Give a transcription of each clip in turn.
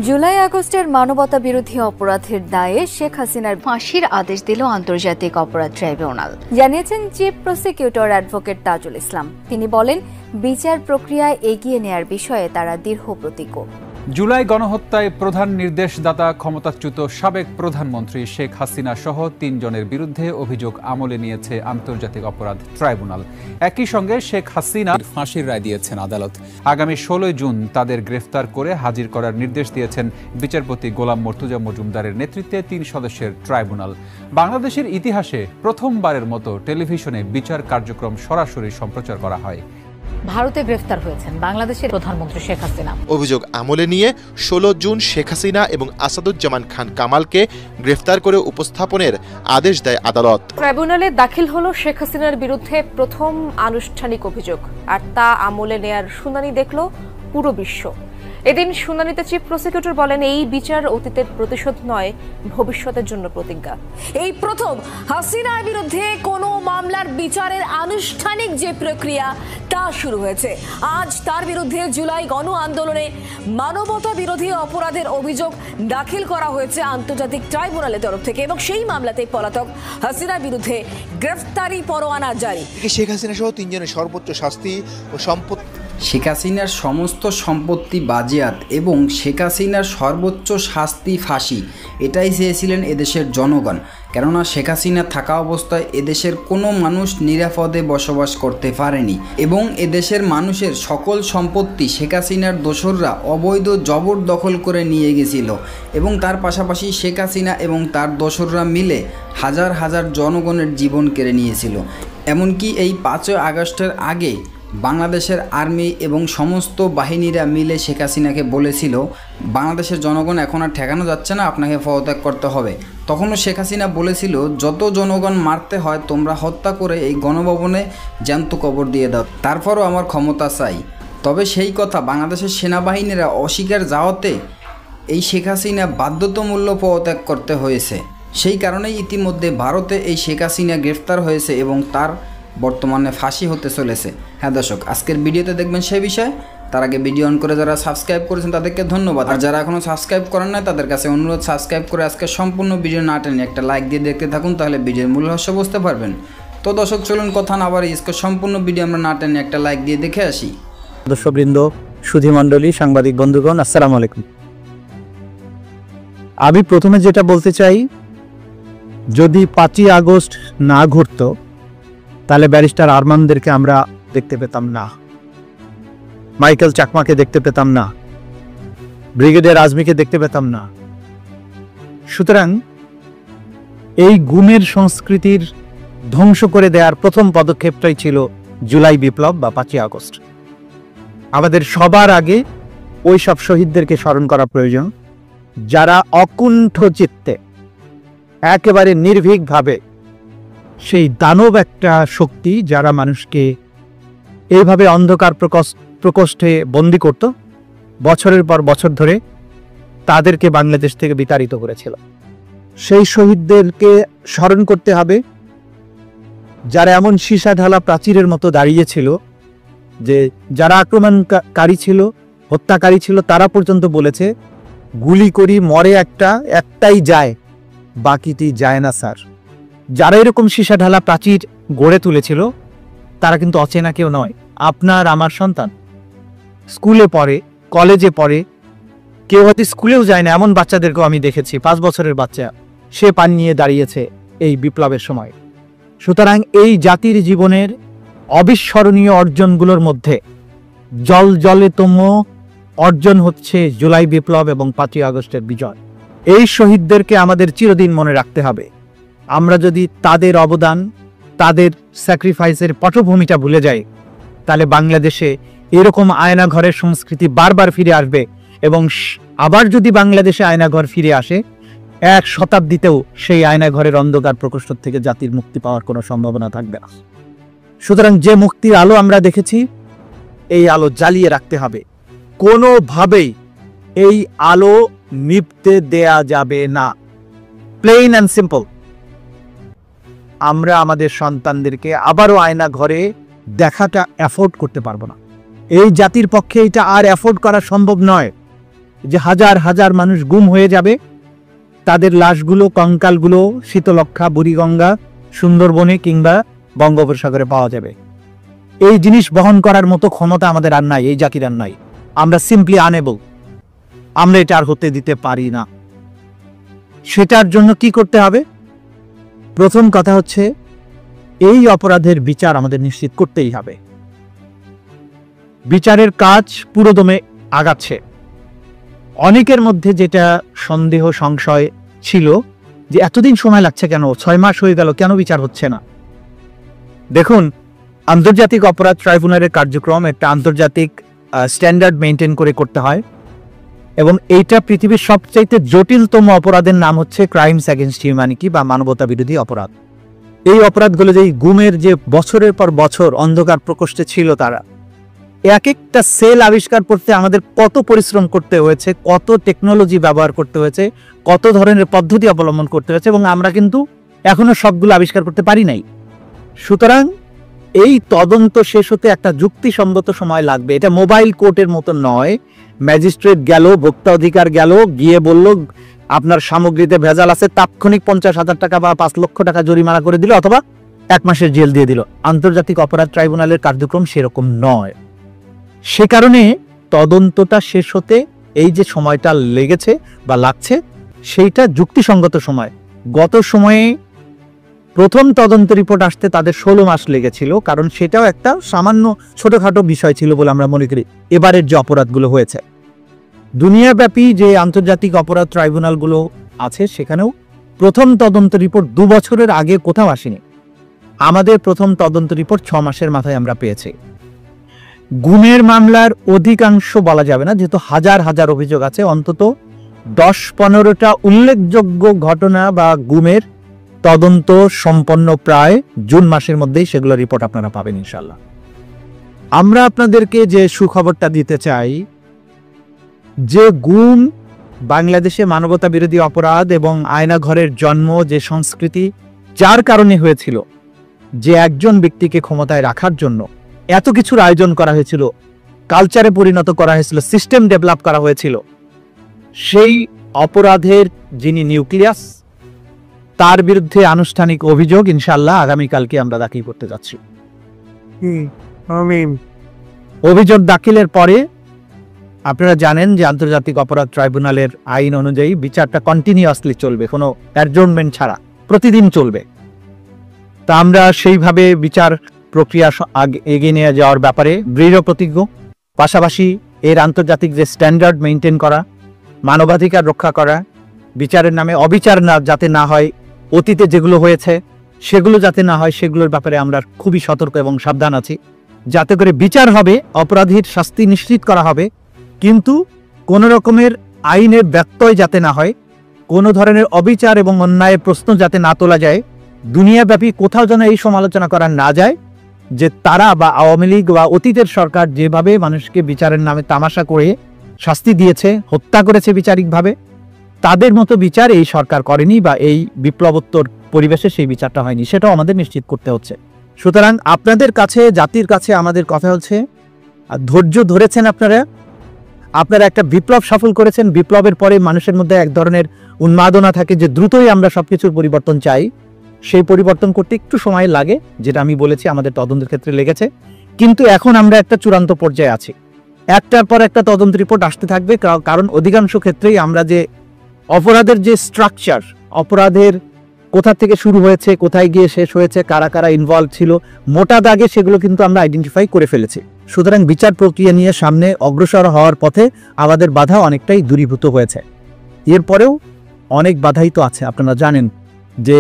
জুলাই আগস্টের মানবতা বিরোধী অপরাধের দায়ে শেখ হাসিনার ফাঁসির আদেশ দিল আন্তর্জাতিক অপরাধ ট্রাইব্যুনাল, জানিয়েছেন chief prosecutor advocate Tajul Islam. তিনি বলেন, বিচার প্রক্রিয়ায় এগিয়ে নেয়ার বিষয়ে তারা দৃঢ় প্রতিজ্ঞ। জুলাই গণহত্যায় প্রধান নির্দেশদাতা ক্ষমতাচ্যুত সাবেক প্রধানমন্ত্রী শেখ হাসিনা সহ ৩ জনের বিরুদ্ধে অভিযোগ আমলে নিয়েছে আন্তর্জাতিক অপরাধ ট্রাইব্যুনাল। একই সঙ্গে শেখ হাসিনার ফাঁসির রায় দিয়েছেন আদালত। আগামী ১৬ জুন তাদের গ্রেফতার করে হাজির করার নির্দেশ দিয়েছেন বিচারপতি গোলাম মর্তুজা মজুমদারের নেতৃত্বে ৩ সদস্যের ট্রাইব্যুনাল। বাংলাদেশের ইতিহাসে প্রথমবারের মতো টেলিভিশনে বিচার কার্যক্রম সরাসরি সম্প্রচার করা হয়। ভারতে গ্রেফতার হয়েছেন বাংলাদেশের প্রধানমন্ত্রী শেখ হাসিনা। অভিযোগ আমলে নিয়ে ১৬ জুন শেখ হাসিনা এবং আসাদুজ্জামান খান কামালকে গ্রেফতার করে উপস্থাপনের আদেশ দেয় আদালত। ট্রাইব্যুনালে দাখিল হলো শেখ হাসিনার বিরুদ্ধে প্রথম আনুষ্ঠানিক অভিযোগ, আর তা আমলে নেয়ার শুনানি দেখল পুরো বিশ্ব। এদিন শুনানিতে চিফ প্রসিকিউটর বলেন, এই বিচার অতীতের প্রতিশোধ নয়, ভবিষ্যতের জন্য প্রতিজ্ঞা। এই প্রথম হাসিনার বিরুদ্ধে কোনো মামলার বিচারের আনুষ্ঠানিক যে প্রক্রিয়া তা শুরু হয়েছে। আজ তার বিরুদ্ধে জুলাই গণ আন্দোলনে মানবতা বিরোধী অপরাধের অভিযোগ দাখিল করা হয়েছে আন্তর্জাতিক ট্রাইব্যুনালের তরফ থেকে, এবং সেই মামলাতে পলাতক হাসিনার বিরুদ্ধে গ্রেফতারি পরোয়ানা জারি। শেখ হাসিনা সহ ৩ জনের সর্বোচ্চ শাস্তি ও সম্পত্তি, শেখ হাসিনার সমস্ত সম্পত্তি বাজেয়াত এবং শেখ হাসিনার সর্বোচ্চ শাস্তি ফাঁসি, এটাই চেয়েছিলেন এদেশের জনগণ। কেননা শেখ হাসিনা থাকা অবস্থায় এদেশের কোনো মানুষ নিরাপদে বসবাস করতে পারেনি, এবং এদেশের মানুষের সকল সম্পত্তি শেখ হাসিনার দোসররা অবৈধ জবরদখল করে নিয়ে গেছিল, এবং তার পাশাপাশি শেখ হাসিনা এবং তার দোসররা মিলে হাজার হাজার জনগণের জীবন কেড়ে নিয়েছিল। এমনকি এই ৫ই আগস্টের আগে বাংলাদেশের আর্মি এবং সমস্ত বাহিনীরা মিলে শেখ হাসিনাকে বলেছিল, বাংলাদেশের জনগণ এখন আর ঠেকানো যাচ্ছে না, আপনাকে পদত্যাগ করতে হবে। তখনও শেখ হাসিনা বলেছিল, যত জনগণ মারতে হয় তোমরা হত্যা করে এই গণভবনে জ্যান্ত কবর দিয়ে দাও, তারপরও আমার ক্ষমতা চাই। তবে সেই কথা বাংলাদেশের সেনাবাহিনীরা অস্বীকার যাওয়াতে এই শেখ হাসিনা বাধ্যতামূলক পদত্যাগ করতে হয়েছে। সেই কারণেই ইতিমধ্যে ভারতে এই শেখ হাসিনা গ্রেফতার হয়েছে এবং তার বর্তমানে ফাঁসি হতে চলেছে। হ্যাঁ দর্শক, আজকের ভিডিওতে দেখবেন সেই বিষয়ে। তার আগে ভিডিও অন করে যারা সাবস্ক্রাইব করেছেন তাদেরকে ধন্যবাদ, আর যারা এখনও সাবস্ক্রাইব করেন না তাদের কাছে অনুরোধ, সাবস্ক্রাইব করে আজকে সম্পূর্ণ ভিডিও না টেনে একটা লাইক দিয়ে দেখতে থাকুন, তাহলে ভিডিওর মূল রহস্য বুঝতে পারবেন। তো দর্শক চলুন কথা না বাড়িয়ে আজকে সম্পূর্ণ ভিডিও আমরা না টেনে একটা লাইক দিয়ে দেখে আসি। দর্শকবৃন্দ, সুধীমণ্ডলী, সাংবাদিক বন্ধুগণ, আসসালামু আলাইকুম। আমি প্রথমে যেটা বলতে চাই, যদি ৫ই আগস্ট না ঘটতো তাহলে ব্যারিস্টার আরমানদেরকে আমরা দেখতে পেতাম না, মাইকেল চাকমাকে দেখতে পেতাম না, ব্রিগেডিয়ার আজমিকে দেখতে পেতাম না। সুতরাং এই গুমের সংস্কৃতির ধ্বংস করে দেওয়ার প্রথম পদক্ষেপটাই ছিল জুলাই বিপ্লব বা ৫ই আগস্ট। আমাদের সবার আগে ওই সব শহীদদেরকে স্মরণ করা প্রয়োজন, যারা অকুণ্ঠ চিত্তে একেবারে নির্ভীকভাবে সেই দানব একটা শক্তি, যারা মানুষকে এইভাবে অন্ধকার প্রকোষ্ঠে বন্দী করত বছরের পর বছর ধরে, তাদেরকে বাংলাদেশ থেকে বিতাড়িত করেছিল। সেই শহীদদেরকে স্মরণ করতে হবে, যারা এমন সীসা ঢালা প্রাচীরের মতো দাঁড়িয়েছিল যে যারা আক্রমণকারী ছিল, হত্যাকারী ছিল, তারা পর্যন্ত বলেছে, গুলি করি মরে একটাই যায়, বাকিটি যায় না স্যার। যারা এরকম সীসা ঢালা প্রাচীর গড়ে তুলেছিল তারা কিন্তু অচেনা কেউ নয়, আপনার আমার সন্তান। স্কুলে পড়ে, কলেজে পড়ে, কেউ হয়তো স্কুলেও যায় না, এমন বাচ্চাদেরকেও আমি দেখেছি। 5 বছরের বাচ্চা, সে পান নিয়ে দাঁড়িয়েছে এই বিপ্লবের সময়। সুতরাং এই জাতির জীবনের অবিস্মরণীয় অর্জনগুলোর মধ্যে জলজলেতম অর্জন হচ্ছে জুলাই বিপ্লব এবং ৫ই আগস্টের বিজয়। এই শহীদদেরকে আমাদের চিরদিন মনে রাখতে হবে। আমরা যদি তাদের অবদান, তাদের স্যাক্রিফাইসের পটভূমিটা ভুলে যাই, তাহলে বাংলাদেশে এরকম আয়নাঘরের সংস্কৃতি বারবার ফিরে আসবে, এবং আবার যদি বাংলাদেশে আয়নাঘর ফিরে আসে, 1 শতাব্দীতেও সেই আয়নাঘরের অন্ধকার প্রকোষ্ঠ থেকে জাতির মুক্তি পাওয়ার কোনো সম্ভাবনা থাকবে না। সুতরাং যে মুক্তির আলো আমরা দেখেছি, এই আলো জ্বালিয়ে রাখতে হবে, কোনোভাবেই এই আলো নিভতে দেয়া যাবে না। Plain and simple. আমরা আমাদের সন্তানদেরকে আবারও আয়না ঘরে দেখাটা অ্যাফোর্ড করতে পারবো না। এই জাতির পক্ষে এটা আর অ্যাফোর্ড করা সম্ভব নয়। যে হাজার হাজার মানুষ গুম হয়ে যাবে, তাদের লাশগুলো, কঙ্কালগুলো শীতলক্ষা, বুড়িগঙ্গা, সুন্দরবনে কিংবা বঙ্গোপসাগরে পাওয়া যাবে। এই জিনিস বহন করার মতো ক্ষমতা আমাদের আর নাই, এই জাতির আর নাই। আমরা সিম্পলি আনএবল, আমরা এটা আর হতে দিতে পারি না। সেটার জন্য কি করতে হবে? প্রথম কথা হচ্ছে এই অপরাধের বিচার আমাদের নিশ্চিত করতেই হবে। বিচারের কাজ পুরোদমে আগাচ্ছে। অনেকের মধ্যে যেটা সন্দেহ, সংশয় ছিল যে এতদিন সময় লাগছে কেন, 6 মাস হয়ে গেল, কেন বিচার হচ্ছে না? দেখুন, আন্তর্জাতিক অপরাধ ট্রাইব্যুনালের কার্যক্রম একটা আন্তর্জাতিক স্ট্যান্ডার্ড মেনটেন করে করতে হয়, এবং এইটা পৃথিবীর সবচাইতে জটিলতম অপরাধের নাম হচ্ছে ক্রাইমস এগেইনস্ট হিউম্যানিটি বা মানবতা বিরোধী অপরাধ। এই অপরাধগুলো যে গুমের যে বছরের পর বছর অন্ধকার প্রকোষ্ঠে ছিল, তারা এক একটা সেল আবিষ্কার করতে আমাদের কত পরিশ্রম করতে হয়েছে, কত টেকনোলজি ব্যবহার করতে হয়েছে, কত ধরনের পদ্ধতি অবলম্বন করতে হয়েছে, এবং আমরা কিন্তু এখনো সবগুলো আবিষ্কার করতে পারি নাই। সুতরাং এই তদন্ত শেষ হতে একটা যুক্তিসঙ্গত সময় লাগবে। এটা মোবাইল কোর্টের মতো নয়, ম্যাজিস্ট্রেট গেল, ভোক্তা অধিকার গেল, গিয়ে বলল আপনার সামগ্রীতে ভেজাল আছে, তাৎক্ষণিক 50,000 টাকা বা 5 লক্ষ টাকা জরিমানা করে দিল, অথবা 1 মাসের জেল দিয়ে দিল। আন্তর্জাতিক অপরাধ ট্রাইব্যুনালের কার্যক্রম সেরকম নয়। সে কারণে তদন্তটা শেষ হতে এই যে সময়টা লেগেছে বা লাগছে, সেইটা যুক্তিসঙ্গত সময়। গত সময়ে প্রথম তদন্ত রিপোর্ট আসতে তাদের 16 মাস লেগেছিল, কারণ সেটাও একটা সামান্য ছোটখাটো বিষয় ছিল বলে আমরা মনে করি। এবারের যে অপরাধগুলো হয়েছে, দুনিয়াব্যাপী যে আন্তর্জাতিক অপরাধ ট্রাইব্যুনালগুলো আছে, সেখানেও প্রথম তদন্ত রিপোর্ট 2 বছরের আগে কোথাও আসেনি। আমাদের প্রথম তদন্ত রিপোর্ট 6 মাসের মাথায় আমরা পেয়েছি। গুমের মামলার অধিকাংশ বলা যাবে না, যেহেতু হাজার হাজার অভিযোগ আছে, অন্তত 10-15টা উল্লেখযোগ্য ঘটনা বা গুমের তদন্ত সম্পন্ন প্রায় জুন মাসের মধ্যেই সেগুলো রিপোর্ট আপনারা পাবেন ইনশাল্লাহ। আমরা আপনাদেরকে যে সুখবরটা দিতে চাই, যে গুম বাংলাদেশে মানবতা বিরোধী অপরাধ এবং আয়নাঘরের জন্ম, যে সংস্কৃতি যার কারণে হয়েছিল, যে একজন ব্যক্তিকে ক্ষমতায় রাখার জন্য এত কিছুর আয়োজন করা হয়েছিল, কালচারে পরিণত করা হয়েছিল, সিস্টেম ডেভেলপ করা হয়েছিল, সেই অপরাধের যিনি নিউক্লিয়াস, তার বিরুদ্ধে আনুষ্ঠানিক অভিযোগ ইনশাআল্লাহ আগামীকালকে আমরা দাখিল করতে যাচ্ছি। অভিযোগ দাখিলের পরে আপনারা জানেন যে আন্তর্জাতিক অপরাধ ট্রাইব্যুনালের আইন অনুযায়ী বিচারটা কন্টিনিউয়াসলি চলবে, কোনো অ্যাডজর্নমেন্ট ছাড়া প্রতিদিন চলবে। তা আমরা সেইভাবে বিচার প্রক্রিয়া এগিয়ে নিয়ে যাওয়ার ব্যাপারে দৃঢ় প্রতিজ্ঞ। পাশাপাশি এর আন্তর্জাতিক যে স্ট্যান্ডার্ড মেনটেন করা, মানবাধিকার রক্ষা করা, বিচারের নামে অবিচার যাতে না হয়, অতীতে যেগুলো হয়েছে সেগুলো যাতে না হয়, সেগুলোর ব্যাপারে আমরা খুবই সতর্ক এবং সাবধান আছি। যাতে করে বিচার হবে, অপরাধীর শাস্তি নিশ্চিত করা হবে, কিন্তু কোনো রকমের আইনের ব্যত্যয় যাতে না হয়, কোনো ধরনের অবিচার এবং অন্যায়ের প্রশ্ন যাতে না তোলা যায়। দুনিয়াব্যাপী কোথাও যেন এই সমালোচনা করা না যায় যে তারা বা আওয়ামী লীগ বা অতীতের সরকার যেভাবে মানুষকে বিচারের নামে তামাশা করে শাস্তি দিয়েছে, হত্যা করেছে বিচারিকভাবে, তাদের মতো বিচার এই সরকার করেনি, বা এই বিপ্লবোত্তর পরিবেশে সেই বিচারটা হয়নি, সেটাও আমাদের নিশ্চিত করতে হচ্ছে। সুতরাং আপনাদের কাছে, জাতির কাছে আমাদের কথা হচ্ছে, ধৈর্য ধরেছেন আপনারা একটা বিপ্লব সফল করেছেন। বিপ্লবের পরে মানুষের মধ্যে এক ধরনের উন্মাদনা থাকে যে দ্রুতই আমরা সবকিছুর পরিবর্তন চাই। সেই পরিবর্তন করতে একটু সময় লাগে, যেটা আমি বলেছি আমাদের তদন্তের ক্ষেত্রে লেগেছে, কিন্তু এখন আমরা একটা চূড়ান্ত পর্যায়ে আছি। একটার পর একটা তদন্ত রিপোর্ট আসতে থাকবে, কারণ অধিকাংশ ক্ষেত্রেই আমরা যে অপরাধের যে স্ট্রাকচার, অপরাধের কোথা থেকে শুরু হয়েছে, কোথায় গিয়ে শেষ হয়েছে, কারা কারা ইনভলভ ছিল, মোটা দাগে সেগুলো কিন্তু আমরা আইডেন্টিফাই করে ফেলেছি। সুতরাং বিচার প্রক্রিয়া নিয়ে সামনে অগ্রসর হওয়ার পথে আমাদের বাধা অনেকটাই দূরীভূত হয়েছে। এরপরেও অনেক বাধাই তো আছে। আপনারা জানেন যে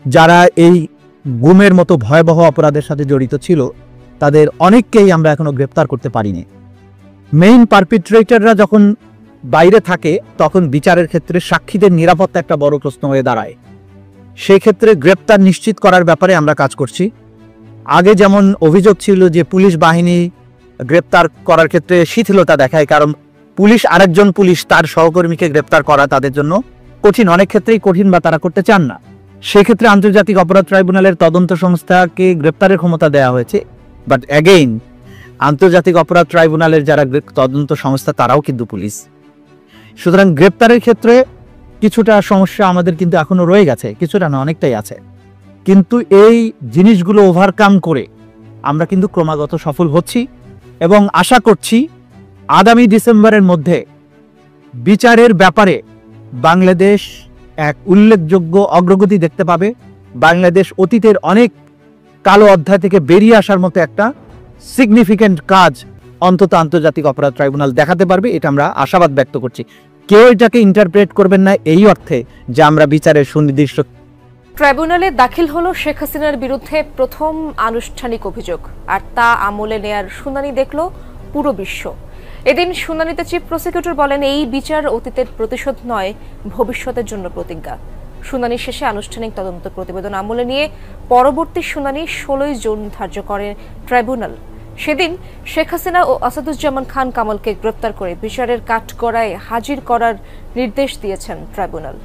যারা এই গুমের মতো ভয়াবহ অপরাধের সাথে জড়িত ছিল, তাদের অনেককেই আমরা এখনো গ্রেপ্তার করতে পারিনি। মেইন পারপিট্রেটররা যখন বাইরে থাকে, তখন বিচারের ক্ষেত্রে সাক্ষীদের নিরাপত্তা একটা বড় প্রশ্ন হয়ে দাঁড়ায়। সেই ক্ষেত্রে গ্রেপ্তার নিশ্চিত করার ব্যাপারে আমরা কাজ করছি। আগে যেমন অভিযোগ ছিল যে পুলিশ বাহিনী গ্রেপ্তার করার ক্ষেত্রে শিথিলতা দেখায়, কারণ পুলিশ আরেকজন পুলিশ তার সহকর্মীকে গ্রেপ্তার করা তাদের জন্য কঠিন, অনেক ক্ষেত্রেই কঠিন, বা তারা করতে চান না। সেক্ষেত্রে আন্তর্জাতিক অপরাধ ট্রাইব্যুনালের তদন্ত সংস্থাকে গ্রেপ্তারের ক্ষমতা দেওয়া হয়েছে। বাট অ্যাগেইন আন্তর্জাতিক অপরাধ ট্রাইব্যুনালের যারা তদন্ত সংস্থা, তারাও কিন্তু পুলিশ। সুতরাং গ্রেপ্তারের ক্ষেত্রে কিছুটা সমস্যা আমাদের কিন্তু এখনো রয়ে গেছে, কিছুটা না অনেকটাই আছে, কিন্তু এই জিনিসগুলো ওভারকাম করে আমরা কিন্তু ক্রমাগত সফল হচ্ছি এবং আশা করছি আগামী ডিসেম্বরের মধ্যে বিচারের ব্যাপারে বাংলাদেশ এক উল্লেখযোগ্য অগ্রগতি দেখতে পাবে। বাংলাদেশ অতীতের অনেক কালো অধ্যায় থেকে বেরিয়ে আসার মতো একটা সিগনিফিক্যান্ট কাজ অন্তত আন্তর্জাতিক অপরাধ ট্রাইব্যুনাল দেখাতে পারবে, এটা আমরা আশাবাদ ব্যক্ত করছি। কেউ এটাকে ইন্টারপ্রেট করবেন না এই অর্থে যে আমরা বিচারের সুনির্দিষ্ট। ট্রাইব্যুনালে দাখিল হলো শেখ হাসিনার বিরুদ্ধে প্রথম আনুষ্ঠানিক অভিযোগ, আর তা আমলে নেয়ার শুনানি দেখল পুরো বিশ্ব। এদিন শুনানিতে চিফ প্রসিকিউটর বলেন, এই বিচার অতীতের প্রতিশোধ নয়, ভবিষ্যতের জন্য প্রতিজ্ঞা। শুনানি শেষে আনুষ্ঠানিক তদন্ত প্রতিবেদন আমলে নিয়ে পরবর্তী শুনানি 16 জুন ধার্য করে ট্রাইব্যুনাল। সেদিন শেখ হাসিনা ও আসাদুজ্জামান খান কামালকে গ্রেপ্তার করে বিচারের কাঠগড়ায় হাজির করার নির্দেশ দিয়েছেন ট্রাইব্যুনাল।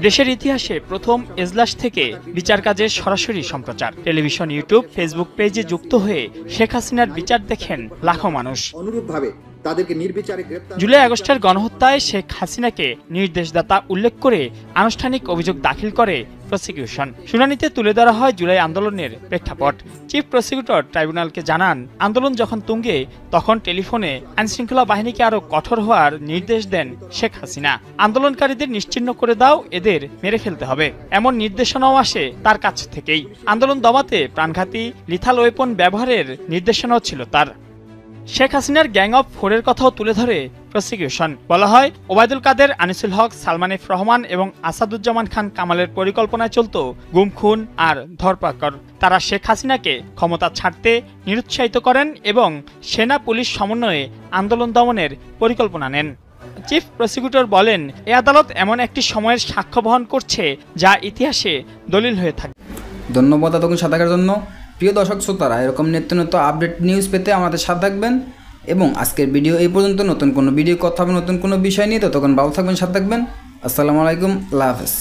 দেশের ইতিহাসে প্রথম এজলাস থেকে বিচার কাজের সরাসরি সম্প্রচার। টেলিভিশন, ইউটিউব, ফেসবুক পেজে যুক্ত হয়ে শেখ হাসিনার বিচার দেখেন লাখো মানুষ। অনুরূপভাবে জুলাই আগস্টের গণহত্যায় শেখ হাসিনাকে নির্দেশদাতা উল্লেখ করে আনুষ্ঠানিক অভিযোগ দাখিল করে প্রসিকিউশন। শুনানিতে তুলে ধরা হয় জুলাই আন্দোলনের প্রেক্ষাপট। চিফ প্রসিকিউটর ট্রাইব্যুনালকে জানান, আন্দোলন যখন তুঙ্গে তখন টেলিফোনে আইনশৃঙ্খলা বাহিনীকে আরো কঠোর হওয়ার নির্দেশ দেন শেখ হাসিনা। আন্দোলনকারীদের নিশ্চিহ্ন করে দাও, এদের মেরে ফেলতে হবে, এমন নির্দেশনাও আসে তার কাছ থেকেই। আন্দোলন দমাতে প্রাণঘাতী লিথাল ওয়েপন ব্যবহারের নির্দেশনাও ছিল তার। শেখ হাসিনার গ্যাং অফ 4-এর কথাও তুলে ধরে প্রসিকিউশন। বলা হয়, ওবায়দুল কাদের, আনিসুল হক, সালমান এফ রহমান এবং আসাদুজ্জামান খান কামালের পরিকল্পনায় চলত গুম, খুন আর ধরপাকড়। তারা শেখ হাসিনাকে ক্ষমতা ছাড়তে নিরুৎসাহিত করেন এবং সেনা পুলিশ সমন্বয়ে আন্দোলন দমনের পরিকল্পনা নেন। চিফ প্রসিকিউটর বলেন, এ আদালত এমন একটি সময়ের সাক্ষ্য বহন করছে যা ইতিহাসে দলিল হয়ে থাকে। ধন্যবাদ এতক্ষণ সাথে থাকার জন্য। প্রিয় দর্শক শ্রোতারা, এরকম নিত্য নতুন আপডেট নিউজ পেতে আমাদের সাথে থাকবেন এবং আজকের ভিডিও এই পর্যন্ত। নতুন কোনো ভিডিও কথা হবে নতুন কোনো বিষয় নিয়ে, ততক্ষণ ভালো থাকবেন, সাথে থাকবেন। আসসালামু আলাইকুম, আল্লাহ হাফেজ।